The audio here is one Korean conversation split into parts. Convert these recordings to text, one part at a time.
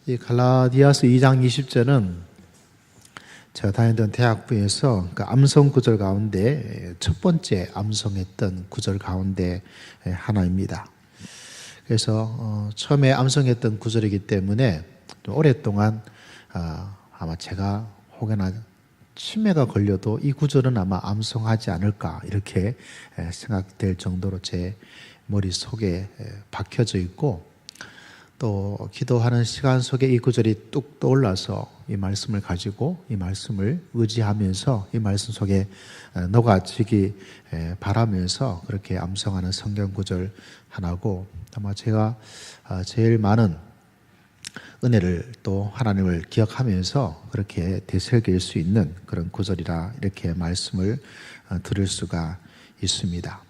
이 갈라디아서 2장 20절은 제가 다니던 대학부에서 그 암송 구절 가운데 첫 번째 암송했던 구절 가운데 하나입니다. 그래서 처음에 암송했던 구절이기 때문에 오랫동안 아마 제가 혹여나 치매가 걸려도 이 구절은 아마 암송하지 않을까 이렇게 생각될 정도로 제 머릿속에 박혀져 있고, 또 기도하는 시간 속에 이 구절이 뚝 떠올라서 이 말씀을 가지고 이 말씀을 의지하면서 이 말씀 속에 녹아지기 바라면서 그렇게 암송하는 성경 구절 하나고, 아마 제가 제일 많은 은혜를 또 하나님을 기억하면서 그렇게 되새길 수 있는 그런 구절이라 이렇게 말씀을 들을 수가 있습니다.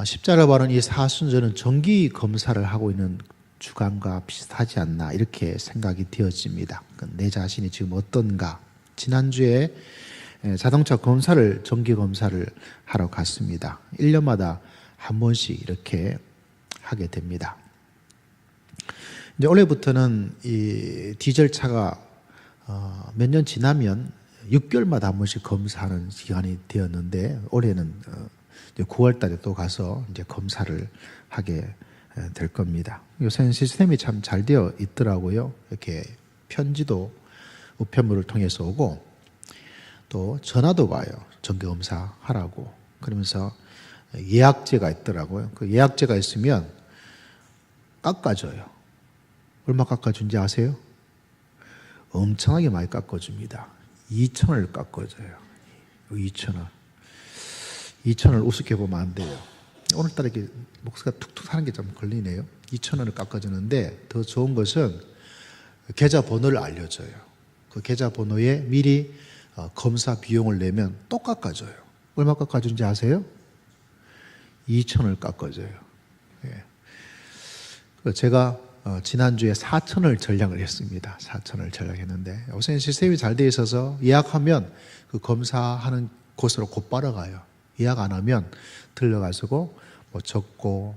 십자가를 바른 이 사순절은 정기 검사를 하고 있는 주간과 비슷하지 않나 이렇게 생각이 되어집니다. 내 자신이 지금 어떤가. 지난주에 자동차 검사를 정기 검사를 하러 갔습니다. 1년마다 한 번씩 이렇게 하게 됩니다. 이제 올해부터는 이 디젤 차가 몇 년 지나면 6개월마다 한 번씩 검사하는 기간이 되었는데, 올해는 9월 달에 또 가서 이제 검사를 하게 될 겁니다. 요새는 시스템이 참 잘 되어 있더라고요. 이렇게 편지도 우편물을 통해서 오고, 또 전화도 와요. 정기검사 하라고. 그러면서 예약제가 있더라고요. 그 예약제가 있으면 깎아줘요. 얼마 깎아준지 아세요? 엄청나게 많이 깎아줍니다. 2,000원을 깎아줘요. 2,000원. 2,000원을 우습게 보면 안 돼요. 오늘따라 이렇게 목소리가 툭툭 하는 게 좀 걸리네요. 2,000원을 깎아주는데, 더 좋은 것은 계좌번호를 알려줘요. 그 계좌번호에 미리 검사 비용을 내면 또 깎아줘요. 얼마 깎아준지 아세요? 2,000원을 깎아줘요. 예. 제가 지난주에 4,000원을 전량을 했습니다. 4,000원을 전량했는데, 요새는 시스템이 잘 되어 있어서 예약하면 그 검사하는 곳으로 곧바로 가요. 예약 안 하면 들러가지고 뭐 적고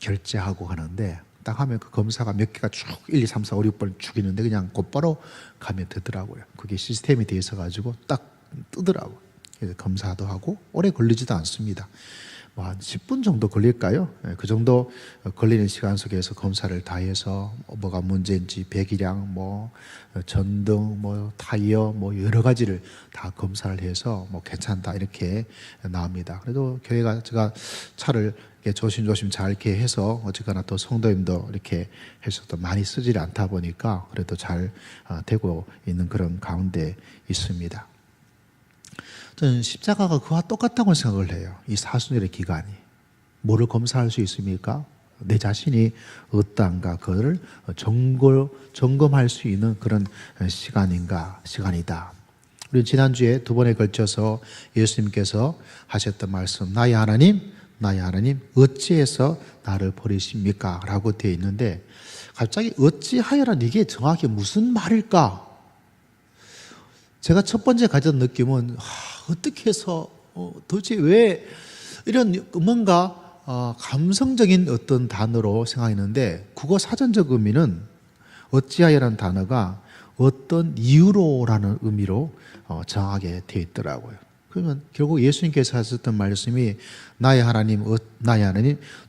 결제하고 하는데, 딱 하면 그 검사가 몇 개가 쭉 1, 2, 3, 4, 5, 6번 쭉 있는데 그냥 곧바로 가면 되더라고요. 그게 시스템이 되어 있어가지고 딱 뜨더라고요. 그래서 검사도 하고 오래 걸리지도 않습니다. 뭐 한 10분 정도 걸릴까요? 그 정도 걸리는 시간 속에서 검사를 다 해서 뭐가 문제인지 배기량, 뭐 전등, 뭐 타이어, 뭐 여러 가지를 다 검사를 해서 뭐 괜찮다 이렇게 나옵니다. 그래도 교회가 제가 차를 이렇게 조심조심 잘 이렇게 해서 어쨌거나 또 성도님도 이렇게 해서 또 많이 쓰지 않다 보니까 그래도 잘 되고 있는 그런 가운데 있습니다. 저는 십자가가 그와 똑같다고 생각을 해요. 이 사순절의 기간이. 뭐를 검사할 수 있습니까? 내 자신이 어떠한가 그거를 점검할 수 있는 그런 시간이다. 우리 지난주에 두 번에 걸쳐서 예수님께서 하셨던 말씀, 나의 하나님 어찌해서 나를 버리십니까? 라고 되어 있는데, 갑자기 어찌하여란 이게 정확히 무슨 말일까? 제가 첫 번째 가졌던 느낌은 어떻게 해서 도대체 왜 이런 뭔가 감성적인 어떤 단어로 생각했는데, 국어 사전적 의미는 어찌하여라는 단어가 어떤 이유로라는 의미로 정하게 되어 있더라고요. 그러면 결국 예수님께서 하셨던 말씀이 나의 하나님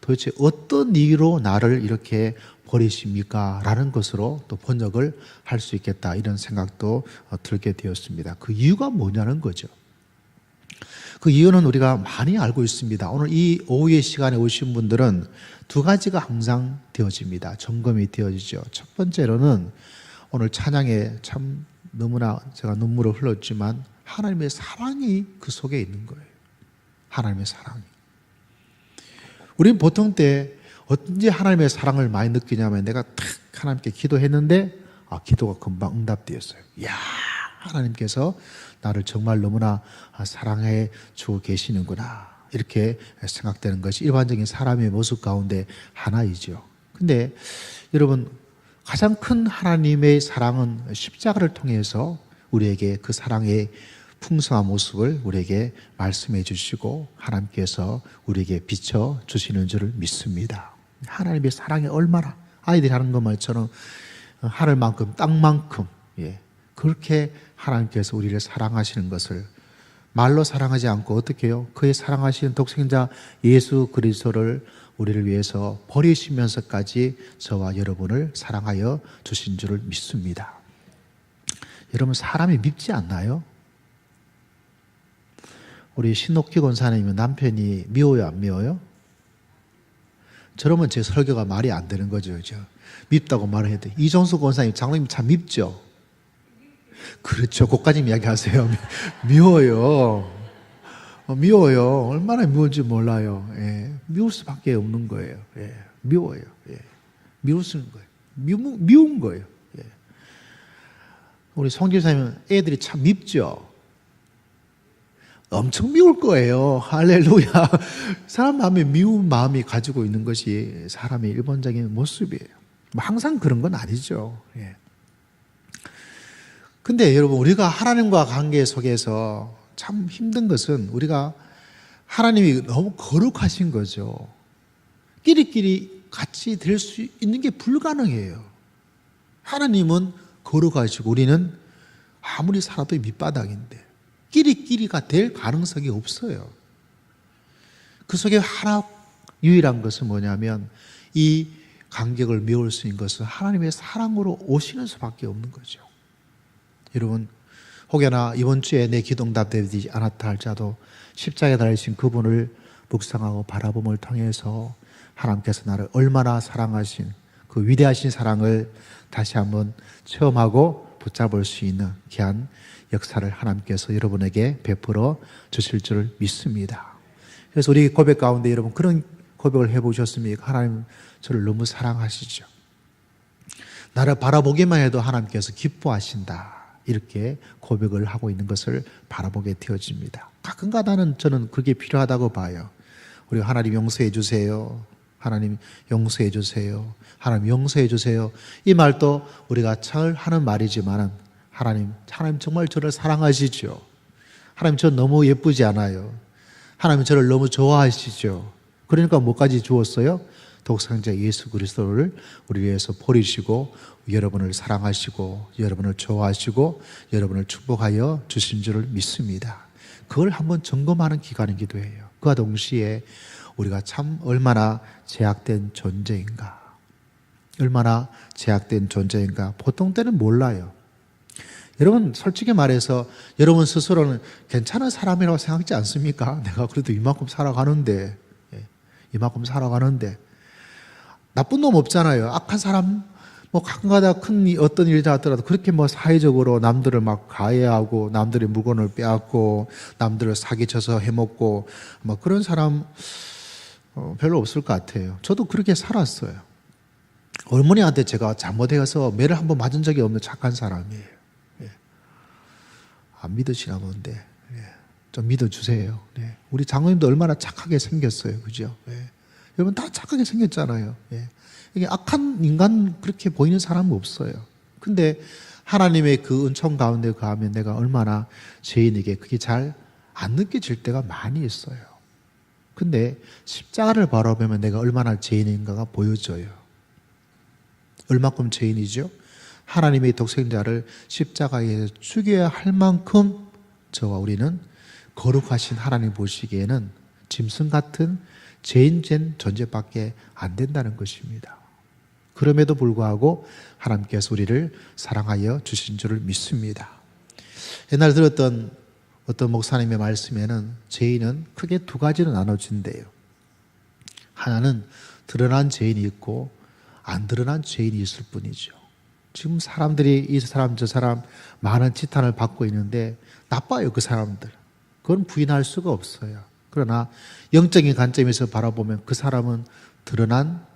도대체 어떤 이유로 나를 이렇게 버리십니까? 라는 것으로 또 번역을 할 수 있겠다, 이런 생각도 들게 되었습니다. 그 이유가 뭐냐는 거죠. 그 이유는 우리가 많이 알고 있습니다. 오늘 이 오후의 시간에 오신 분들은 두 가지가 항상 되어집니다. 점검이 되어지죠. 첫 번째로는 오늘 찬양에 참 너무나 제가 눈물을 흘렸지만 하나님의 사랑이 그 속에 있는 거예요. 하나님의 사랑이. 우리는 보통 때 언제 하나님의 사랑을 많이 느끼냐면, 내가 탁 하나님께 기도했는데 기도가 금방 응답되었어요. 이야, 하나님께서 나를 정말 너무나 사랑해 주고 계시는구나, 이렇게 생각되는 것이 일반적인 사람의 모습 가운데 하나이죠. 근데 여러분, 가장 큰 하나님의 사랑은 십자가를 통해서 우리에게 그 사랑의 풍성한 모습을 우리에게 말씀해 주시고 하나님께서 우리에게 비춰주시는 줄을 믿습니다. 하나님의 사랑이 얼마나, 아이들이 하는 것만처럼 하늘만큼 땅만큼 그렇게 하나님께서 우리를 사랑하시는 것을 말로 사랑하지 않고 어떻게 해요? 그의 사랑하시는 독생자 예수 그리스도를 우리를 위해서 버리시면서까지 저와 여러분을 사랑하여 주신 줄을 믿습니다. 여러분, 사람이 밉지 않나요? 우리 신옥기 권사님은 남편이 미워요, 안 미워요? 저러면 제 설교가 말이 안 되는 거죠. 그죠? 밉다고 말을 해도. 이종수 권사님, 장로님 참 밉죠? 그렇죠. 그까지 이야기하세요. 미워요. 미워요. 얼마나 미운지 몰라요. 미울 수밖에 없는 거예요. 미워요. 미울 수 있는 거예요. 미운 거예요. 우리 송집사님은 애들이 참 밉죠? 엄청 미울 거예요. 할렐루야. 사람 마음에 미운 마음이 가지고 있는 것이 사람의 일반적인 모습이에요. 항상 그런 건 아니죠. 근데 여러분, 우리가 하나님과 관계 속에서 참 힘든 것은 우리가 하나님이 너무 거룩하신 거죠. 끼리끼리 같이 될 수 있는 게 불가능해요. 하나님은 거룩하시고 우리는 아무리 살아도 밑바닥인데 끼리끼리가 될 가능성이 없어요. 그 속에 하나 유일한 것은 뭐냐면 이 간격을 메울 수 있는 것은 하나님의 사랑으로 오시는 수밖에 없는 거죠. 여러분, 혹여나 이번 주에 내 기도 응답되지 않았다 할지라도 십자가에 달리신 그분을 묵상하고 바라봄을 통해서 하나님께서 나를 얼마나 사랑하신 그 위대하신 사랑을 다시 한번 체험하고 붙잡을 수 있는 귀한 역사를 하나님께서 여러분에게 베풀어 주실 줄 믿습니다. 그래서 우리 고백 가운데 여러분 그런 고백을 해보셨습니까? 하나님 저를 너무 사랑하시죠. 나를 바라보기만 해도 하나님께서 기뻐하신다. 이렇게 고백을 하고 있는 것을 바라보게 되어집니다. 가끔가다는 저는 그게 필요하다고 봐요. 우리 하나님 용서해 주세요. 하나님 용서해 주세요. 하나님 용서해 주세요. 이 말도 우리가 잘 하는 말이지만 하나님 정말 저를 사랑하시죠. 하나님 저 너무 예쁘지 않아요. 하나님 저를 너무 좋아하시죠. 그러니까 뭐까지 주었어요? 독생자 예수 그리스도를 우리 위해서 버리시고 여러분을 사랑하시고 여러분을 좋아하시고 여러분을 축복하여 주신 줄을 믿습니다. 그걸 한번 점검하는 기간이기도 해요. 그와 동시에 우리가 참 얼마나 제약된 존재인가, 얼마나 제약된 존재인가 보통 때는 몰라요. 여러분 솔직히 말해서 여러분 스스로는 괜찮은 사람이라고 생각하지 않습니까? 내가 그래도 이만큼 살아가는데 나쁜 놈 없잖아요. 악한 사람 뭐 가끔가다 큰 어떤 일이 하더라도 그렇게 뭐 사회적으로 남들을 막 가해하고 남들의 물건을 빼앗고 남들을 사기쳐서 해먹고 뭐 그런 사람 별로 없을 것 같아요. 저도 그렇게 살았어요. 어머니한테 제가 잘못해서 매를 한번 맞은 적이 없는 착한 사람이에요. 안 믿으시나 본데 좀 믿어주세요. 우리 장로님도 얼마나 착하게 생겼어요. 그죠? 여러분 다 착하게 생겼잖아요. 이게 악한 인간 그렇게 보이는 사람은 없어요. 근데 하나님의 그 은총 가운데 가면 내가 얼마나 죄인에게 그게 잘 안 느껴질 때가 많이 있어요. 근데 십자가를 바라보면 내가 얼마나 죄인인가가 보여져요. 얼마큼 죄인이죠? 하나님의 독생자를 십자가에 죽여야 할 만큼 저와 우리는 거룩하신 하나님 보시기에는 짐승 같은 죄인된 존재밖에 안 된다는 것입니다. 그럼에도 불구하고 하나님께서 우리를 사랑하여 주신 줄을 믿습니다. 옛날 들었던 어떤 목사님의 말씀에는 죄인은 크게 두 가지로 나눠진대요. 하나는 드러난 죄인이 있고 안 드러난 죄인이 있을 뿐이죠. 지금 사람들이 이 사람 저 사람 많은 지탄을 받고 있는데 나빠요. 그 사람들. 그건 부인할 수가 없어요. 그러나 영적인 관점에서 바라보면 그 사람은 드러난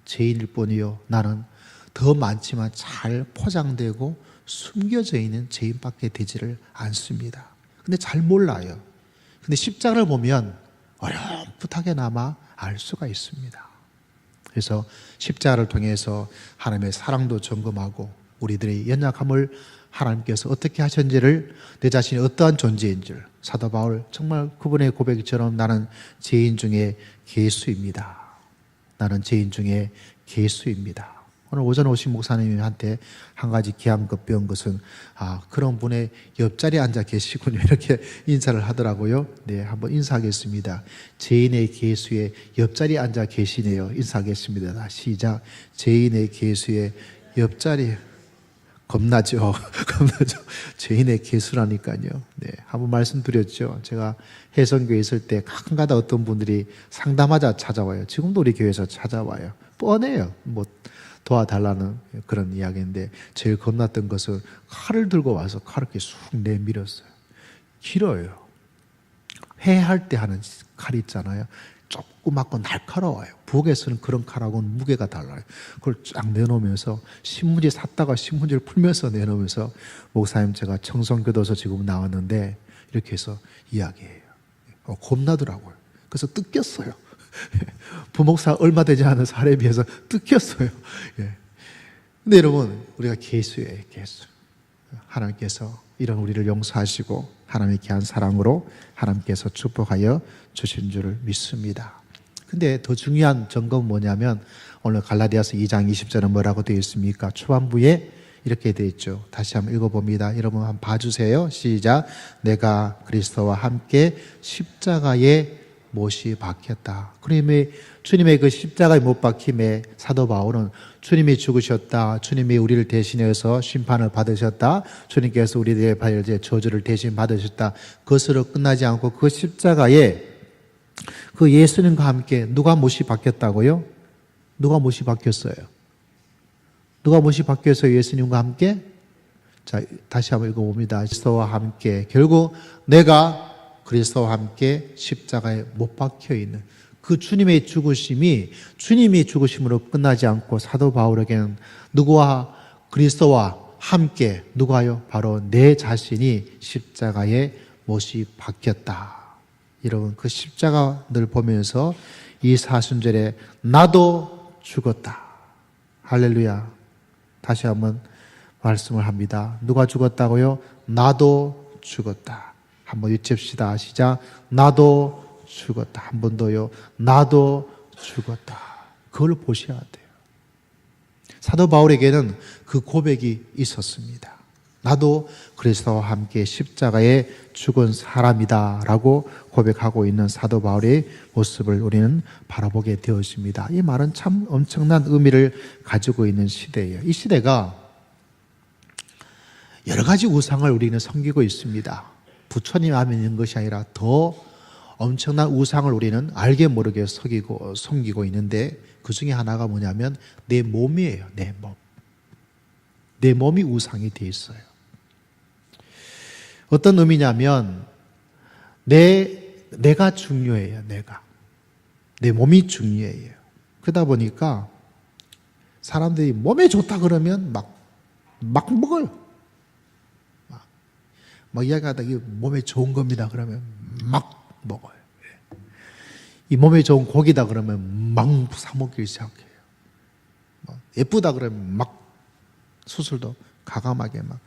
죄인일 뿐이요. 나는 더 많지만 잘 포장되고 숨겨져 있는 죄인밖에 되지를 않습니다. 근데 잘 몰라요. 근데 십자가를 보면 어렴풋하게나마 알 수가 있습니다. 그래서 십자가를 통해서 하나님의 사랑도 점검하고 우리들의 연약함을 하나님께서 어떻게 하셨는지를 내 자신이 어떠한 존재인지를 사도 바울 정말 그분의 고백처럼 나는 죄인 중에 괴수입니다. 나는 죄인 중에 괴수입니다. 오늘 오전에 오신 목사님한테 한 가지 기함급 배운 것은 그런 분의 옆자리에 앉아 계시군요. 이렇게 인사를 하더라고요. 네, 한번 인사하겠습니다. 죄인의 계수의 옆자리에 앉아 계시네요. 인사하겠습니다. 시작. 죄인의 계수의 옆자리에. 겁나죠. 겁나죠. 죄인의 계수라니까요. 네, 한번 말씀드렸죠. 제가 해성교회 있을 때 가끔가다 어떤 분들이 상담하자 찾아와요. 지금도 우리 교회에서 찾아와요. 뻔해요. 뭐 도와달라는 그런 이야기인데 제일 겁났던 것은 칼을 들고 와서 칼을 이렇게 쑥 내밀었어요. 길어요. 회할 때 하는 칼이 있잖아요. 조그맣고 날카로워요. 부엌에서는 그런 칼하고는 무게가 달라요. 그걸 쫙 내놓으면서 신문지 샀다가 신문지를 풀면서 내놓으면서 목사님 제가 청송교도소 지금 나왔는데 이렇게 해서 이야기해요. 겁나더라고요. 그래서 뜯겼어요. 부목사 얼마 되지 않은 사례에 비해서 뜯겼어요. 예. 근데 여러분 우리가 계수예요. 계수. 하나님께서 이런 우리를 용서하시고 하나님의 귀한 사랑으로 하나님께서 축복하여 주신 줄을 믿습니다. 근데 더 중요한 점검은 뭐냐면 오늘 갈라디아서 2장 20절은 뭐라고 되어 있습니까? 초반부에 이렇게 되어 있죠. 다시 한번 읽어봅니다. 여러분 한번 봐주세요. 시작. 내가 그리스도와 함께 십자가에 못이 박혔다. 그러면 주님의 그 십자가에 못 박힘에 사도 바울은 주님이 죽으셨다. 주님이 우리를 대신해서 심판을 받으셨다. 주님께서 우리들의 저주를 대신 받으셨다. 그것으로 끝나지 않고 그 십자가에 그 예수님과 함께 누가 못이 박혔다고요? 누가 못이 박혔어요? 누가 못이 박혀서 예수님과 함께? 자, 다시 한번 읽어봅니다. 그리스도와 함께. 결국 내가 그리스도와 함께 십자가에 못 박혀 있는 그 주님의 죽으심이 주님이 죽으심으로 끝나지 않고 사도 바울에게는 누구와 그리스도와 함께 누가요? 바로 내 자신이 십자가에 못이 박혔다. 여러분 그 십자가를 보면서 이 사순절에 나도 죽었다. 할렐루야. 다시 한번 말씀을 합니다. 누가 죽었다고요? 나도 죽었다. 한번 외칩시다. 시작. 나도 죽었다. 한 번 더요. 나도 죽었다. 그걸 보셔야 돼요. 사도 바울에게는 그 고백이 있었습니다. 나도 그리스도와 함께 십자가에 죽은 사람이다 라고 고백하고 있는 사도 바울의 모습을 우리는 바라보게 되었습니다. 이 말은 참 엄청난 의미를 가지고 있는 시대예요. 이 시대가 여러 가지 우상을 우리는 섬기고 있습니다. 부처님 앞에 있는 것이 아니라 더 엄청난 우상을 우리는 알게 모르게 섬기고 있는데 그 중에 하나가 뭐냐면 내 몸이에요. 내 몸. 내 몸이 우상이 되어 있어요. 어떤 의미냐면 내가 중요해요. 내 몸이 중요해요. 그러다 보니까 사람들이 몸에 좋다 그러면 막 먹어요. 막 이야기하다 이게 몸에 좋은 겁니다 그러면 막 먹어요. 이 몸에 좋은 고기다 그러면 막 사 먹기 시작해요. 예쁘다 그러면 막 수술도 가감하게 막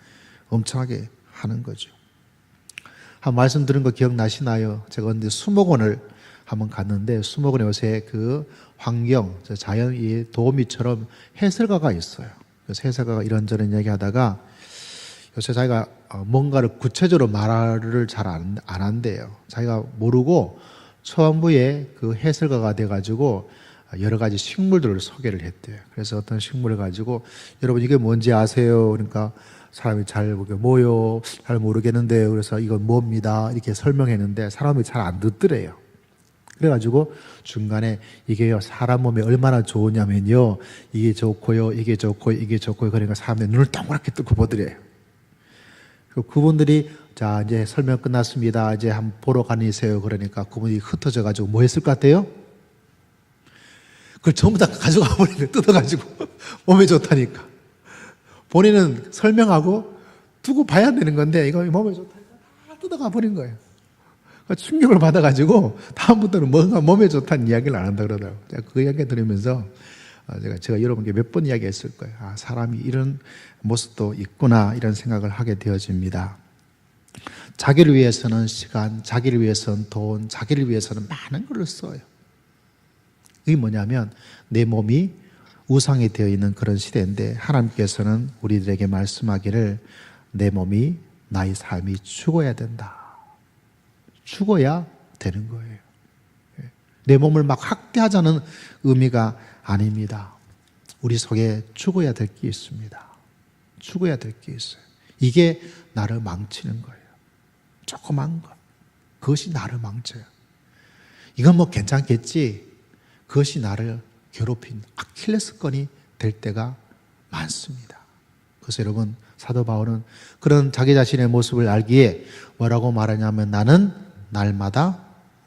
엄청나게 하는 거죠. 한 말씀 들은 거 기억나시나요? 제가 근데 수목원을 한번 갔는데 수목원에 요새 그 환경, 자연의 도우미처럼 해설가가 있어요. 그래서 해설가가 이런저런 이야기하다가 요새 자기가 뭔가를 구체적으로 말을 잘 안 한대요. 자기가 모르고 초반부에 그 해설가가 돼가지고 여러 가지 식물들을 소개를 했대요. 그래서 어떤 식물을 가지고 여러분 이게 뭔지 아세요? 그러니까 사람이 잘 뭐요? 잘 모르겠는데요. 그래서 이건 뭡니다. 이렇게 설명했는데 사람이 잘 안 듣더래요. 그래가지고 중간에 이게요 사람 몸에 얼마나 좋으냐면요 이게 좋고요, 이게 좋고요, 이게 좋고요. 그러니까 사람들이 눈을 동그랗게 뜨고 보더래요. 그분들이 자 이제 설명 끝났습니다. 이제 한번 보러 가니세요. 그러니까 그분이 흩어져 가지고 뭐 했을 것 같아요? 그걸 전부 다 가져가 버린 거예요. 뜯어가지고 몸에 좋다니까. 본인은 설명하고 두고 봐야 되는 건데 이거 몸에 좋다니까 다 뜯어가 버린 거예요. 충격을 받아가지고 다음부터는 뭔가 몸에 좋다는 이야기를 안 한다 그러더라고요. 그 이야기 들으면서 제가 여러분께 몇 번 이야기했을 거예요. 사람이 이런 모습도 있구나 이런 생각을 하게 되어집니다. 자기를 위해서는 시간, 자기를 위해서는 돈, 자기를 위해서는 많은 걸 써요. 이게 뭐냐면 내 몸이 우상이 되어 있는 그런 시대인데 하나님께서는 우리들에게 말씀하기를 내 몸이 나의 삶이 죽어야 된다. 죽어야 되는 거예요. 내 몸을 막 학대하자는 의미가 아닙니다. 우리 속에 죽어야 될 게 있습니다. 죽어야 될 게 있어요. 이게 나를 망치는 거예요. 조그만 것. 그것이 나를 망쳐요. 이건 뭐 괜찮겠지. 그것이 나를 괴롭힌 아킬레스건이 될 때가 많습니다. 그래서 여러분, 사도 바울은 그런 자기 자신의 모습을 알기에 뭐라고 말하냐면 나는 날마다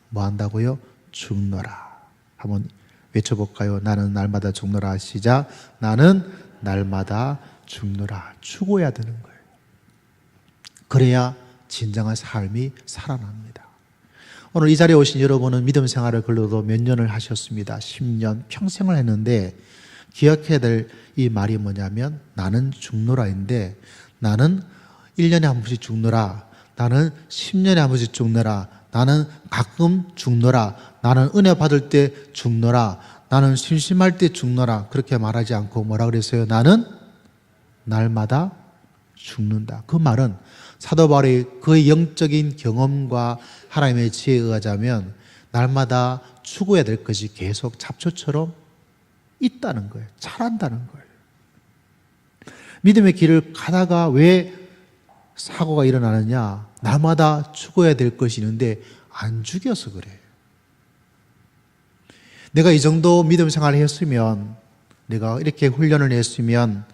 뭐 한다고요? 죽노라. 한번 외쳐볼까요? 나는 날마다 죽노라. 시작. 나는 날마다 죽노라. 죽어야 되는 거예요. 그래야 진정한 삶이 살아납니다. 오늘 이 자리에 오신 여러분은 믿음 생활을 걸러도 몇 년을 하셨습니다. 10년, 평생을 했는데 기억해야 될 이 말이 뭐냐면 나는 죽노라인데 나는 1년에 한 번씩 죽노라. 나는 10년에 한 번씩 죽노라. 나는 가끔 죽노라. 나는 은혜 받을 때 죽노라. 나는 심심할 때 죽노라. 그렇게 말하지 않고 뭐라 그랬어요? 나는 날마다 죽는다. 그 말은 사도 바울의 그의 영적인 경험과 하나님의 지혜에 의하자면 날마다 죽어야 될 것이 계속 잡초처럼 있다는 거예요. 자란다는 거예요. 믿음의 길을 가다가 왜 사고가 일어나느냐? 날마다 죽어야 될 것이 있는데 안 죽여서 그래요. 내가 이 정도 믿음 생활을 했으면, 내가 이렇게 훈련을 했으면,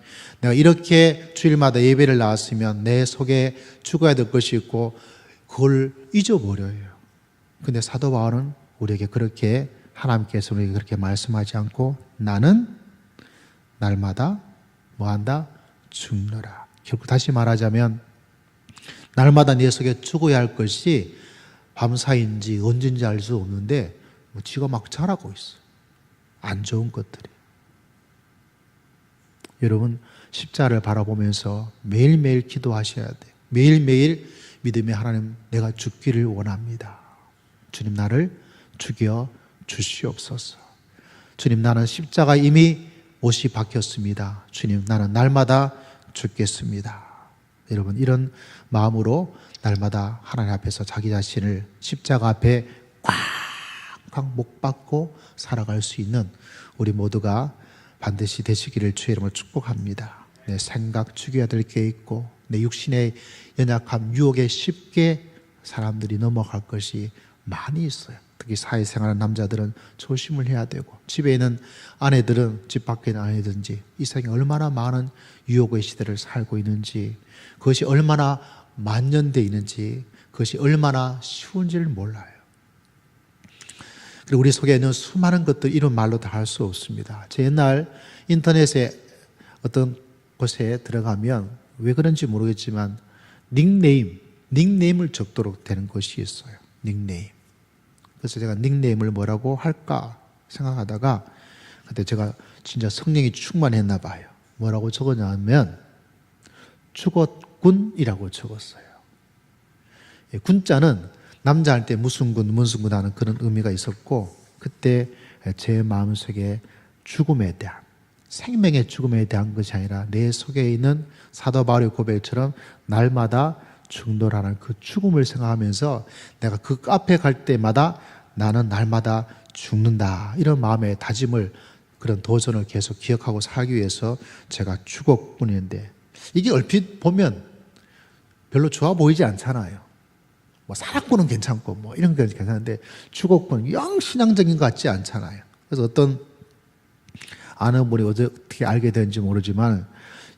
내가 이렇게 주일마다 예배를 나왔으면 내 속에 죽어야 될 것이 있고 그걸 잊어버려요. 근데 사도 바울은 우리에게 그렇게, 하나님께서 우리에게 그렇게 말씀하지 않고 나는 날마다 뭐한다? 죽노라. 결국 다시 말하자면 날마다 내 속에 죽어야 할 것이 밤사이인지 언제인지 알 수 없는데 지가 막 자라고 있어요. 안 좋은 것들이. 여러분, 십자가를 바라보면서 매일매일 기도하셔야 돼요. 매일매일 믿음의 하나님, 내가 죽기를 원합니다. 주님, 나를 죽여 주시옵소서. 주님, 나는 십자가 이미 못이 박혔습니다. 주님, 나는 날마다 죽겠습니다. 여러분, 이런 마음으로 날마다 하나님 앞에서 자기 자신을 십자가 앞에 꽉꽉 못 박고 살아갈 수 있는 우리 모두가 반드시 되시기를 주의 이름으로 축복합니다. 내 생각 죽여야 될 게 있고 내 육신의 연약함, 유혹에 쉽게 사람들이 넘어갈 것이 많이 있어요. 특히 사회생활하는 남자들은 조심을 해야 되고, 집에 있는 아내들은, 집 밖에 있는 아내든지 이 세상에 얼마나 많은 유혹의 시대를 살고 있는지, 그것이 얼마나 만연되어 있는지, 그것이 얼마나 쉬운지를 몰라요. 그리고 우리 속에 있는 수많은 것들 이런 말로 다 할 수 없습니다. 제 옛날 인터넷에 어떤 곳에 들어가면 왜 그런지 모르겠지만 닉네임을 적도록 되는 것이 있어요. 닉네임. 그래서 제가 닉네임을 뭐라고 할까 생각하다가 그때 제가 진짜 성령이 충만했나 봐요. 뭐라고 적었냐면 죽었군이라고 적었어요. 군자는 남자할 때 무슨 군 하는 그런 의미가 있었고, 그때 제 마음속에 죽음에 대한, 생명의 죽음에 대한 것이 아니라 내 속에 있는 사도 바울의 고백처럼 날마다 죽노라는 그 죽음을 생각하면서 내가 그 카페 갈 때마다 나는 날마다 죽는다, 이런 마음의 다짐을, 그런 도전을 계속 기억하고 살기 위해서 제가 죽었군인데, 이게 얼핏 보면 별로 좋아 보이지 않잖아요. 뭐 살았군은 괜찮고 뭐 이런 건 괜찮은데 죽었군, 영 신앙적인 것 같지 않잖아요. 그래서 어떤 아는 분이 어떻게 알게 된지 모르지만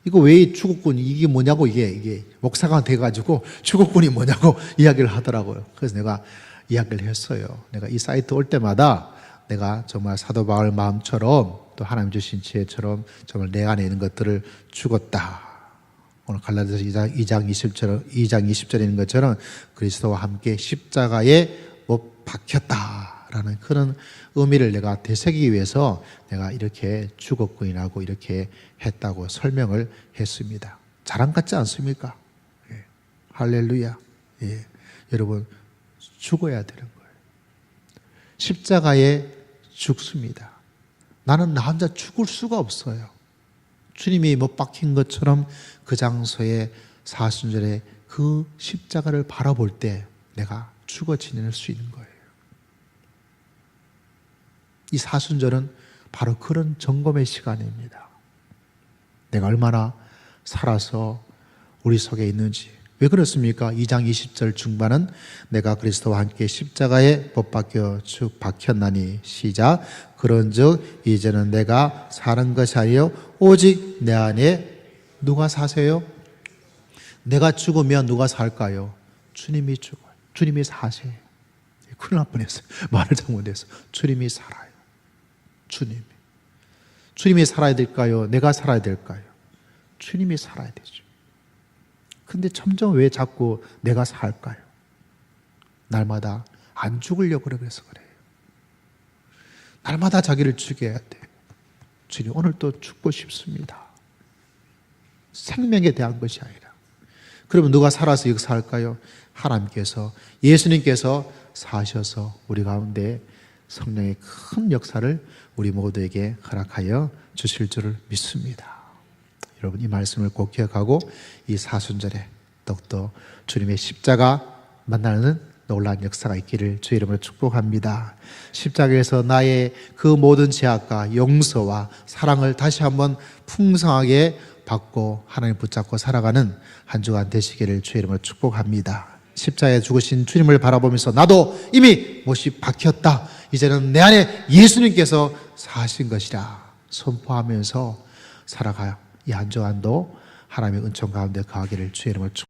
이거 왜 죽었군, 이게 뭐냐고, 이게 목사가 돼가지고 죽었군이 뭐냐고 이야기를 하더라고요. 그래서 내가 이야기를 했어요. 내가 이 사이트 올 때마다 내가 정말 사도 바울 마음처럼 또 하나님 주신 지혜처럼 정말 내 안에 있는 것들을 죽었다. 오늘 갈라디아서 2장 20절에 있는 것처럼 그리스도와 함께 십자가에 못 박혔다라는 그런 의미를 내가 되새기기 위해서 내가 이렇게 죽었군이라고 이렇게 했다고 설명을 했습니다. 자랑 같지 않습니까? 예. 할렐루야. 예. 여러분, 죽어야 되는 거예요. 십자가에 죽습니다. 나는 나 혼자 죽을 수가 없어요. 주님이 못 박힌 것처럼 그 장소에 사순절에 그 십자가를 바라볼 때 내가 죽어 지낼 수 있는 거예요. 이 사순절은 바로 그런 점검의 시간입니다. 내가 얼마나 살아서 우리 속에 있는지. 왜 그렇습니까? 2장 20절 중반은 내가 그리스도와 함께 십자가에 못 박혀 쭉 박혔나니 시작. 그런즉 이제는 내가 사는 것이 아니요 오직 내 안에 누가 사세요? 내가 죽으면 누가 살까요? 주님이 죽어요. 주님이 사세요. 큰일 날 뻔했어요. 말을 잘못해서. 주님이 살아요. 주님이 살아야 될까요? 내가 살아야 될까요? 주님이 살아야 되죠. 근데 점점 왜 자꾸 내가 살까요? 날마다 안 죽으려고 그래서 그래요. 날마다 자기를 죽여야 돼요. 주님 오늘 또 죽고 싶습니다. 생명에 대한 것이 아니라. 그러면 누가 살아서 역사할까요? 하나님께서, 예수님께서 사셔서 우리 가운데 성령의 큰 역사를 우리 모두에게 허락하여 주실 줄을 믿습니다. 여러분 이 말씀을 꼭 기억하고 이 사순절에 더욱더 주님의 십자가 만나는 놀라운 역사가 있기를 주의 이름으로 축복합니다. 십자가에서 나의 그 모든 죄악과 용서와 사랑을 다시 한번 풍성하게 받고 하나님 붙잡고 살아가는 한 주간 되시기를 주의 이름으로 축복합니다. 십자가에 죽으신 주님을 바라보면서 나도 이미 못이 박혔다. 이제는 내 안에 예수님께서 사신 것이라 선포하면서 살아가요. 이 한 주간도 하나님의 은총 가운데 거하기를 주의 이름으로 축복합니다.